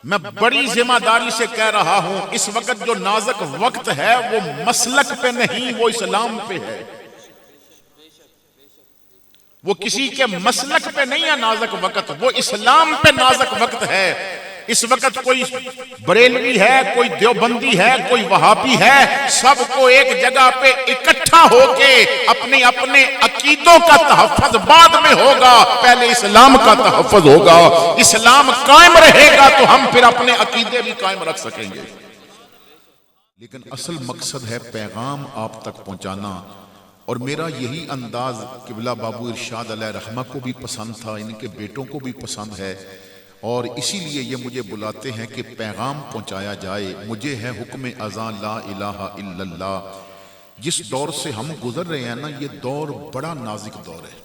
میں بڑی ذمہ داری سے کہہ رہا ہوں، اس وقت جو نازک وقت ہے وہ مسلک پہ نہیں، وہ اسلام پہ ہے۔ وہ کسی کے مسلک پہ نہیں ہے نازک وقت، وہ اسلام پہ نازک وقت ہے۔ اس وقت کوئی بریلوی ہے، کوئی دیوبندی ہے، کوئی وہابی ہے، سب کو ایک جگہ پہ اکٹھا ہو کے اپنے اپنے عقیدوں کا تحفظ بعد میں ہوگا، پہلے اسلام کا تحفظ ہوگا۔ اسلام قائم رہے گا تو ہم پھر اپنے عقیدے بھی قائم رکھ سکیں گے۔ لیکن اصل مقصد ہے پیغام آپ تک پہنچانا، اور میرا یہی انداز قبلہ بابو ارشاد علیہ رحمہ کو بھی پسند تھا، ان کے بیٹوں کو بھی پسند ہے، اور اسی لیے یہ مجھے بلاتے ہیں کہ پیغام پہنچایا جائے۔ مجھے ہے حکم اذاں لا الہ الا اللہ۔ جس دور سے ہم گزر رہے ہیں نا، یہ دور بڑا نازک دور ہے۔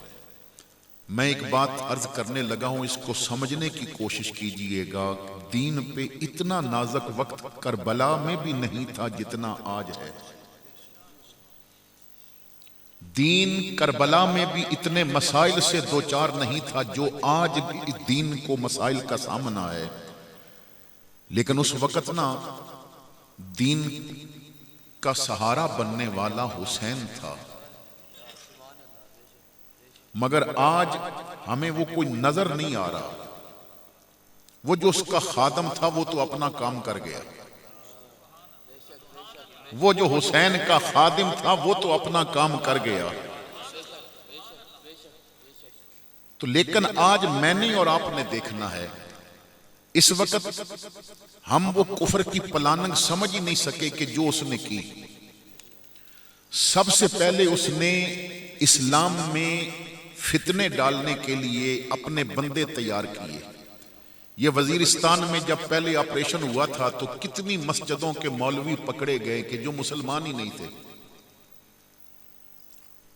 میں ایک بات عرض کرنے لگا ہوں، اس کو سمجھنے کی کوشش کیجئے گا۔ دین پہ اتنا نازک وقت کربلا میں بھی نہیں تھا جتنا آج ہے۔ دین کربلا میں بھی اتنے مسائل سے دوچار نہیں تھا جو آج بھی دین کو مسائل کا سامنا ہے۔ لیکن اس وقت نا دین کا سہارا بننے والا حسین تھا، مگر آج ہمیں وہ کوئی نظر نہیں آ رہا۔ وہ جو اس کا خادم تھا وہ تو اپنا کام کر گیا، وہ جو حسین کا خادم تھا وہ تو اپنا کام کر گیا۔ تو لیکن آج میں نے اور آپ نے دیکھنا ہے، اس وقت ہم وہ کفر کی پلاننگ سمجھ ہی نہیں سکے کہ جو اس نے کی۔ سب سے پہلے اس نے اسلام میں فتنے ڈالنے کے لیے اپنے بندے تیار کیے۔ یہ وزیرستان میں جب پہلے آپریشن ہوا تھا تو کتنی مسجدوں کے مولوی پکڑے گئے کہ جو مسلمان ہی نہیں تھے۔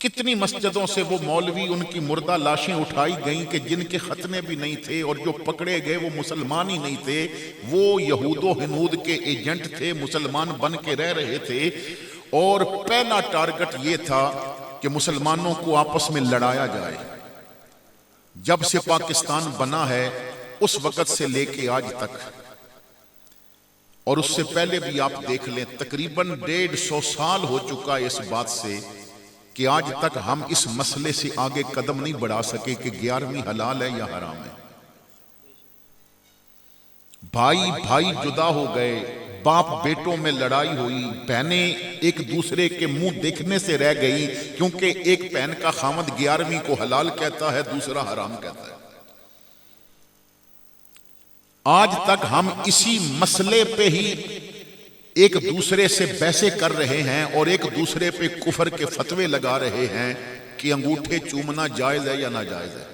کتنی مسجدوں سے وہ مولوی، ان کی مردہ لاشیں اٹھائی گئیں کہ جن کے ختنے بھی نہیں تھے، اور جو پکڑے گئے وہ مسلمان ہی نہیں تھے، وہ یہود و ہنود کے ایجنٹ تھے، مسلمان بن کے رہ رہے تھے، اور پہلا ٹارگٹ یہ تھا کہ مسلمانوں کو آپس میں لڑایا جائے۔ جب سے پاکستان بنا ہے اس وقت سے لے کے آج تک، اور اس سے پہلے بھی آپ دیکھ لیں، تقریباً 150 سال ہو چکا ہے اس بات سے کہ آج تک ہم اس مسئلے سے آگے قدم نہیں بڑھا سکے کہ 11ویں حلال ہے یا حرام ہے۔ بھائی بھائی جدا ہو گئے، باپ بیٹوں میں لڑائی ہوئی، بہنیں ایک دوسرے کے منہ دیکھنے سے رہ گئی، کیونکہ ایک بہن کا خامد 11ویں کو حلال کہتا ہے، دوسرا حرام کہتا ہے۔ آج تک ہم اسی مسئلے پہ ہی ایک دوسرے سے بحثیں کر رہے ہیں اور ایک دوسرے پہ کفر کے فتوے لگا رہے ہیں کہ انگوٹھے چومنا جائز ہے یا ناجائز ہے۔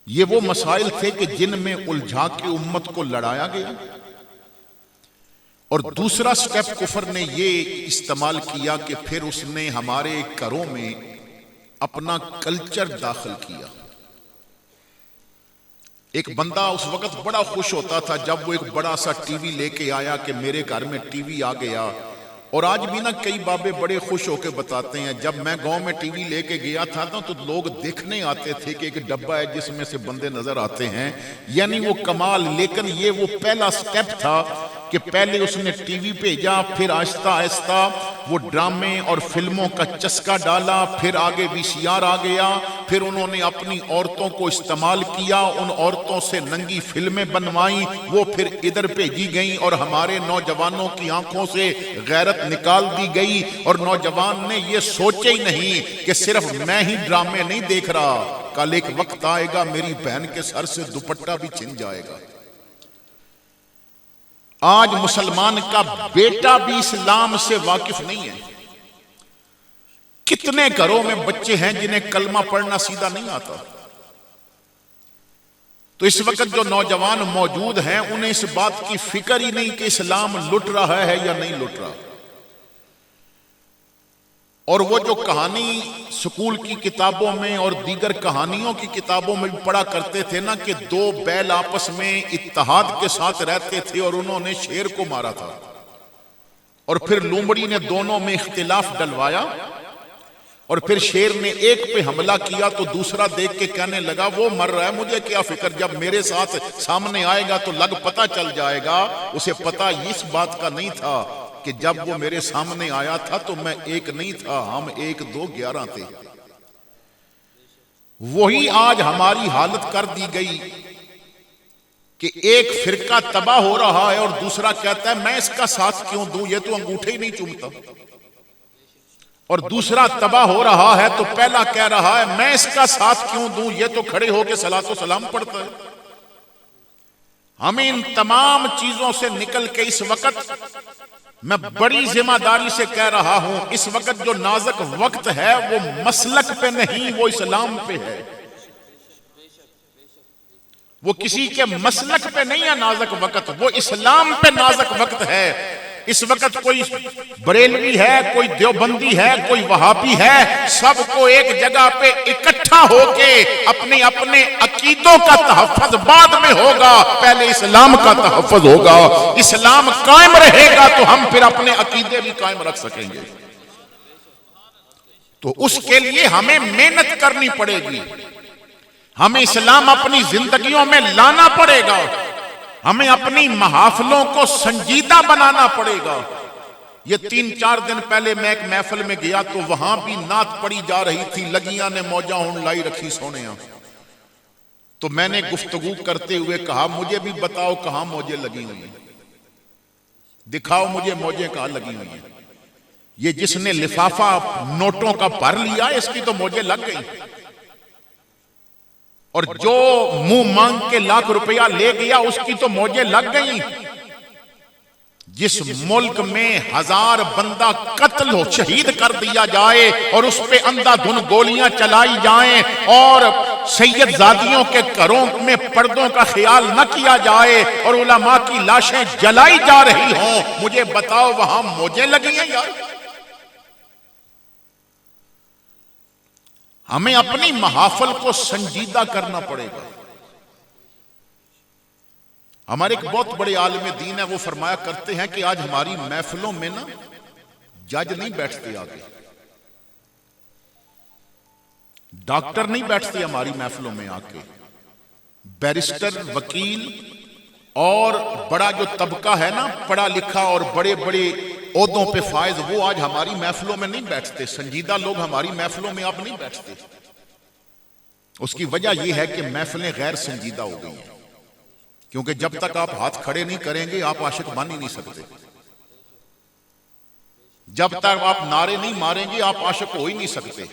یہ وہ مسائل تھے کہ جن میں الجھا کے امت کو لڑایا گیا، اور دوسرا سٹیپ کفر نے یہ استعمال کیا کہ پھر اس نے ہمارے گھروں میں اپنا کلچر داخل کیا۔ ایک بندہ اس وقت بڑا خوش ہوتا تھا جب وہ ایک بڑا سا ٹی وی لے کے آیا کہ میرے گھر میں ٹی وی آ گیا، اور آج بھی نا کئی بابے بڑے خوش ہو کے بتاتے ہیں، جب میں گاؤں میں ٹی وی لے کے گیا تھا تو لوگ دیکھنے آتے تھے کہ ایک ڈبہ ہے جس میں سے بندے نظر آتے ہیں، یعنی وہ کمال۔ لیکن یہ وہ پہلا سٹیپ تھا کہ پہلے اس نے ٹی وی بھیجا، پھر آہستہ آہستہ وہ ڈرامے اور فلموں کا چسکا ڈالا، پھر آگے VCR آ گیا، پھر انہوں نے اپنی عورتوں کو استعمال کیا، ان عورتوں سے ننگی فلمیں بنوائیں، وہ پھر ادھر بھیجی گئیں، اور ہمارے نوجوانوں کی آنکھوں سے غیرت نکال دی گئی، اور نوجوان نے یہ سوچے ہی نہیں کہ صرف میں ہی ڈرامے نہیں دیکھ رہا، کل ایک وقت آئے گا میری بہن کے سر سے دوپٹہ بھی چھن جائے گا۔ آج مسلمان کا بیٹا بھی اسلام سے واقف نہیں ہے۔ کتنے گھروں میں بچے ہیں جنہیں کلمہ پڑھنا سیدھا نہیں آتا۔ تو اس وقت جو نوجوان موجود ہیں انہیں اس بات کی فکر ہی نہیں کہ اسلام لٹ رہا ہے یا نہیں لٹ رہا۔ اور وہ جو کہانی سکول کی کتابوں میں اور دیگر کہانیوں کی کتابوں میں بھی پڑھا کرتے تھے نا کہ دو بیل آپس میں اتحاد کے ساتھ رہتے تھے اور انہوں نے شیر کو مارا تھا، اور پھر لومڑی نے دونوں میں اختلاف ڈلوایا، اور پھر شیر نے ایک پہ حملہ کیا تو دوسرا دیکھ کے کہنے لگا وہ مر رہا ہے مجھے کیا فکر، جب میرے ساتھ سامنے آئے گا تو لگ پتہ چل جائے گا۔ اسے پتہ اس بات کا نہیں تھا کہ جب وہ میرے سامنے آیا تھا تو میں ایک نہیں تھا، ہم 1 2 11 تھے۔ وہی آج ہماری حالت کر دی گئی کہ ایک فرقہ تباہ ہو رہا ہے اور دوسرا کہتا ہے میں اس کا ساتھ کیوں دوں، یہ تو انگوٹھے ہی نہیں چومتا، اور دوسرا تباہ ہو رہا ہے تو پہلا کہہ رہا ہے میں اس کا ساتھ کیوں دوں، یہ تو کھڑے ہو کے صلاۃ و سلام پڑھتا ہے۔ ہمیں ان تمام چیزوں سے نکل کے اس وقت میں بڑی ذمہ داری سے کہہ رہا ہوں، اس وقت جو نازک وقت ہے وہ مسلک پہ نہیں، وہ اسلام پہ ہے۔ وہ کسی کے مسلک پہ نہیں ہے نازک وقت، وہ اسلام پہ نازک وقت ہے۔ اس وقت کوئی بریلوی ہے، کوئی دیوبندی ہے، کوئی وہابی ہے، سب کو ایک جگہ پہ اکٹھا ہو کے اپنے اپنے عقیدوں کا تحفظ بعد میں ہوگا، پہلے اسلام کا تحفظ ہوگا۔ اسلام قائم رہے گا تو ہم پھر اپنے عقیدے بھی قائم رکھ سکیں گے۔ تو اس کے لیے ہمیں محنت کرنی پڑے گی، ہمیں اسلام اپنی زندگیوں میں لانا پڑے گا، ہمیں اپنی محافلوں کو سنجیدہ بنانا پڑے گا۔ یہ 3-4 دن پہلے میں ایک محفل میں گیا تو وہاں بھی نعت پڑھی جا رہی تھی، لگیاں نے موجاں ہون لائی رکھی سونیاں۔ تو میں نے گفتگو کرتے ہوئے کہا مجھے بھی بتاؤ کہاں موجیں لگی ہوئی ہیں، دکھاؤ مجھے موجیں کہاں لگی ہوئی ہیں۔ یہ جس نے لفافہ نوٹوں کا بھر لیا اس کی تو موجیں لگ گئی، اور جو منہ مانگ کے لاکھ روپیہ لے گیا اس کی تو موجیں لگ گئیں۔ جس ملک میں 1000 بندہ قتل ہو شہید کر دیا جائے اور اس پہ اندھا دھن گولیاں چلائی جائیں اور سید زادیوں کے گھروں میں پردوں کا خیال نہ کیا جائے اور علماء کی لاشیں جلائی جا رہی ہوں، مجھے بتاؤ وہاں موجیں لگی ہیں یار؟ ہمیں اپنی محافل کو سنجیدہ کرنا پڑے گا۔ ہمارے ایک بہت بڑے عالم دین ہے، وہ فرمایا کرتے ہیں کہ آج ہماری محفلوں میں نا جج نہیں بیٹھتے، آگے ڈاکٹر نہیں بیٹھتے ہماری محفلوں میں، آ کے بیرسٹر، وکیل اور بڑا جو طبقہ ہے نا پڑھا لکھا اور بڑے بڑے عہدوں پہ فائز، وہ آج ہماری محفلوں میں نہیں بیٹھتے۔ سنجیدہ لوگ ہماری محفلوں میں اب نہیں بیٹھتے۔ اس کی وجہ یہ ہے کہ محفلیں غیر سنجیدہ ہو گئی ہیں، کیونکہ جب تک آپ ہاتھ کھڑے نہیں کریں گے آپ عاشق بن ہی نہیں سکتے، جب تک آپ نعرے نہیں ماریں گے آپ عاشق ہو ہی نہیں سکتے،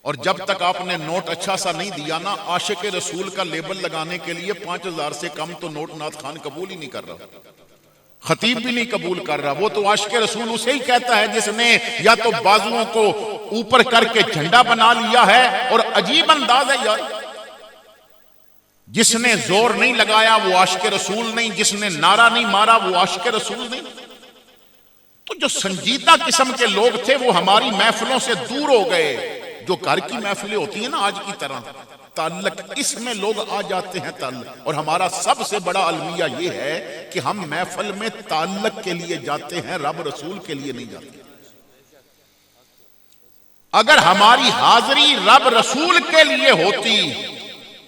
اور جب تک آپ نے نوٹ اچھا سا نہیں دیا نا، عاشق رسول کا لیبل لگانے کے لیے 5000 سے کم تو نوٹ نات خان قبول ہی نہیں کر رہا، خطیب بھی نہیں قبول کر رہا۔ وہ تو عاشق رسول اسے ہی کہتا ہے جس نے یا تو بازوؤں کو اوپر کر کے جھنڈا بنا لیا ہے، اور عجیب انداز ہے یار، جس نے زور نہیں لگایا وہ عاشق رسول نہیں، جس نے نعرہ نہیں مارا وہ عاشق رسول نہیں۔ تو جو سنجیدہ قسم کے لوگ تھے وہ ہماری محفلوں سے دور ہو گئے۔ جو گھر کی محفلیں ہوتی ہیں نا آج کی طرح، تعلق، اس میں لوگ آ جاتے ہیں تعلق، اور ہمارا سب سے بڑا المیہ یہ ہے کہ ہم محفل میں تعلق کے لیے جاتے ہیں، رب رسول کے لیے نہیں جاتے۔ اگر ہماری حاضری رب رسول کے لیے ہوتی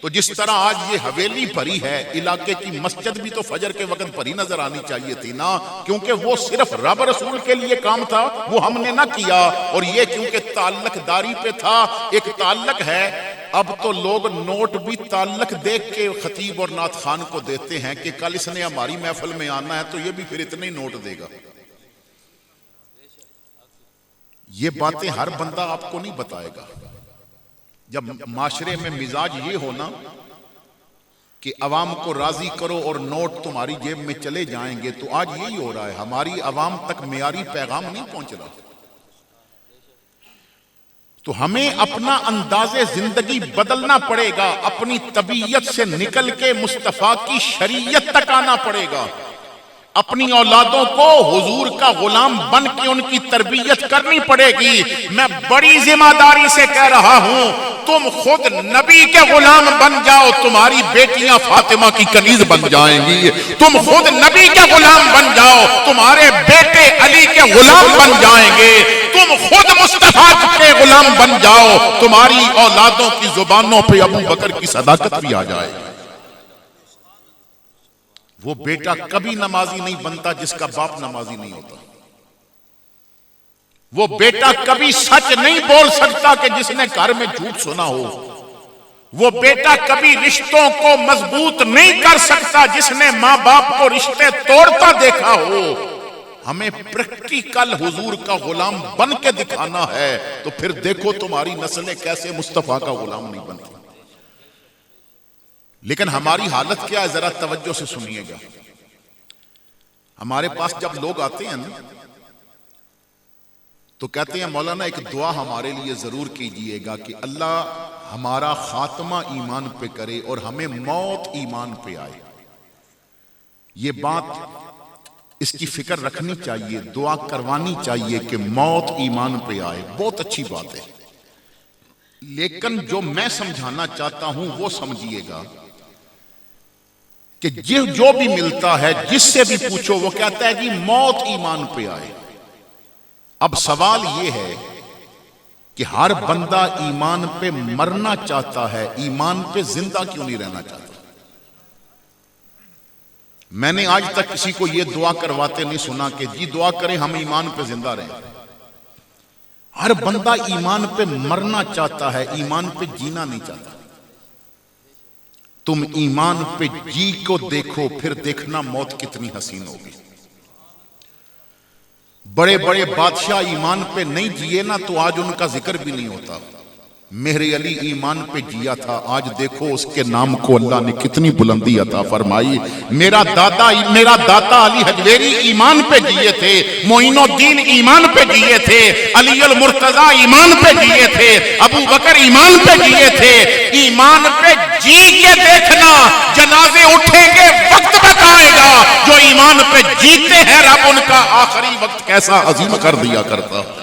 تو جس طرح آج یہ حویلی بھری ہے، علاقے کی مسجد بھی تو فجر کے وقت بھری نظر آنی چاہیے تھی نا، کیونکہ وہ صرف رب رسول کے لیے کام تھا، وہ ہم نے نہ کیا، اور یہ کیونکہ تعلق داری پہ تھا۔ ایک تعلق ہے، اب تو لوگ نوٹ بھی تعلق دیکھ کے خطیب اور نعت خان کو دیتے ہیں کہ کل اس نے ہماری محفل میں آنا ہے تو یہ بھی پھر اتنے ہی نوٹ دے گا۔ یہ باتیں ہر بندہ آپ کو نہیں بتائے گا۔ جب معاشرے میں مزاج یہ ہونا کہ عوام کو راضی کرو اور نوٹ تمہاری جیب میں چلے جائیں گے، تو آج یہی ہو رہا ہے، ہماری عوام تک معیاری پیغام نہیں پہنچ رہا۔ تو ہمیں اپنا انداز زندگی بدلنا پڑے گا، اپنی طبیعت سے نکل کے مصطفیٰ کی شریعت تک آنا پڑے گا، اپنی اولادوں کو حضور کا غلام بن کے ان کی تربیت کرنی پڑے گی۔ میں بڑی ذمہ داری سے کہہ رہا ہوں، تم خود نبی کے غلام بن جاؤ، تمہاری بیٹیاں فاطمہ کی کنیز بن جائیں گی۔ تم خود نبی کے غلام بن جاؤ، تمہارے بیٹے علی کے غلام بن جائیں گے۔ تم خود مصطفیٰ کے غلام بن جاؤ، تمہاری اولادوں کی زبانوں پہ ابو بکر کی صداقت بھی آ جائے۔ وہ بیٹا کبھی نمازی نہیں بنتا جس کا باپ نمازی نہیں ہوتا۔ وہ بیٹا کبھی سچ نہیں بول سکتا کہ جس نے گھر میں جھوٹ سنا ہو۔ وہ بیٹا کبھی رشتوں کو مضبوط نہیں کر سکتا جس نے ماں باپ کو رشتے توڑتا دیکھا ہو۔ ہمیں پریکٹیکل حضور کا غلام بن کے دکھانا ہے، تو پھر دیکھو تمہاری نسلیں کیسے مصطفیٰ کا غلام نہیں بنتی۔ لیکن ہماری حالت کیا ہے، ذرا توجہ سے سنیے گا۔ ہمارے پاس جب لوگ آتے ہیں نا تو کہتے ہیں مولانا ایک دعا ہمارے لیے ضرور کیجئے گا کہ اللہ ہمارا خاتمہ ایمان پہ کرے اور ہمیں موت ایمان پہ آئے۔ یہ بات اس کی فکر رکھنی چاہیے، دعا کروانی چاہیے کہ موت ایمان پہ آئے، بہت اچھی بات ہے۔ لیکن جو میں سمجھانا چاہتا ہوں وہ سمجھیے گا کہ جو بھی ملتا ہے جس سے بھی پوچھو وہ کہتا ہے جی موت ایمان پہ آئے۔ اب سوال یہ ہے کہ ہر بندہ ایمان پہ مرنا چاہتا ہے، ایمان پہ زندہ کیوں نہیں رہنا چاہتا؟ میں نے آج تک کسی کو یہ دعا کرواتے نہیں سنا کہ جی دعا کریں ہم ایمان پہ زندہ رہیں۔ ہر بندہ ایمان پہ مرنا چاہتا ہے، ایمان پہ جینا نہیں چاہتا۔ تم ایمان پہ جی کو دیکھو، پھر دیکھنا موت کتنی حسین ہوگی۔ بڑے بڑے بادشاہ ایمان پہ نہیں جیے نا تو آج ان کا ذکر بھی نہیں ہوتا۔ مہر علی ایمان پہ جیا تھا، آج دیکھو اس کے نام کو اللہ نے کتنی بلندی عطا فرمائی۔ میرا دادا علی حجویری ایمان پہ جیے تھے، معین الدین ایمان پہ جیے تھے، علی المرتضی ایمان پہ جیے تھے، ابو بکر ایمان پہ جیے تھے۔ ایمان پہ جی کے دیکھنا، جنازے اٹھیں گے وقت بتائے گا۔ جو ایمان پہ جیتے ہیں رب ان کا آخری وقت کیسا عظیم کر دیا کرتا۔